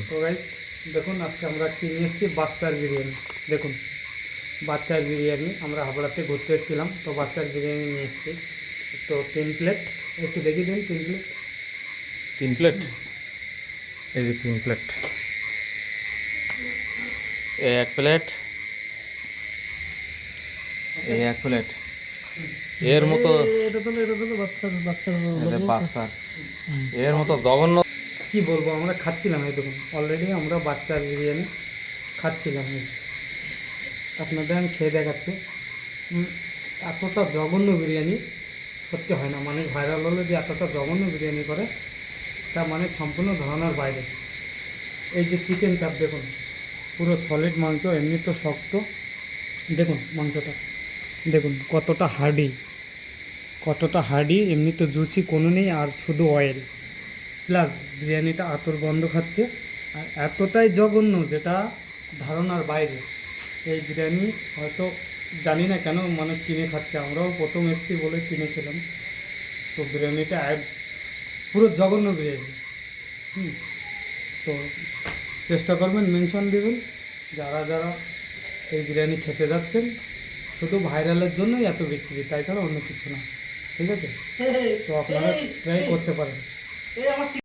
তো গাইস দেখুন আজকে আমরা কিনে এসেছি বাচ্চার বিরিয়ানি। দেখুন বাচ্চার বিরিয়ানি, আমরা হাবড়াতে ঘুরতে এসেছিলাম, তো বাচ্চার বিরিয়ানি নিয়ে এসেছি। তো 3 প্লেট, একটু দেখিয়ে দিন 3 প্লেট। 3 প্লেট, এই যে 3 প্লেট, এই 1 প্লেট, এই 1 প্লেট, এর মতো এটা তো বাচ্চার বাচ্চার এর মতো জঘন্য। কি বলবো, আমরা খাচ্ছিলাম, এই দেখুন অলরেডি আমরা বাচ্চার বিরিয়ানি খাচ্ছিলাম। আপনাদের আমি খেয়ে দেখাচ্ছি। এতটা জঘন্য বিরিয়ানি সত্যি হয় না, মানে ভাইরাল হলে যে এতটা জঘন্য বিরিয়ানি করে তা মানে সম্পূর্ণ ধারণার বাইরে। এই যে চিকেন চাপ দেখুন, পুরো সলিড মাংস, এমনি তো শক্ত। দেখুন মাংসটা দেখুন কতটা হার্ডি, এমনি তো জুসি কোনো নেই, আর শুধু অয়েল প্লাস বিরিয়ানিটা আতর গন্ধ খাচ্ছে। আর এতটাই জঘন্য যেটা ধারণার বাইরে। এই বিরিয়ানি হয়তো জানি না কেন মানুষ কিনে খাচ্ছে, আমরাও প্রথম এসেছি বলে কিনেছিলাম। তো বিরিয়ানিটা পুরো জঘন্য বিরিয়ানি। তো চেষ্টা করবেন, মেনশন দেবেন যারা যারা এই বিরিয়ানি খেতে যাচ্ছেন। শুধু ভাইরালের জন্যই এত বিক্রি, তাই ছাড়া অন্য কিছু না। ঠিক আছে, তো আপনারা ট্রাই করতে পারেন।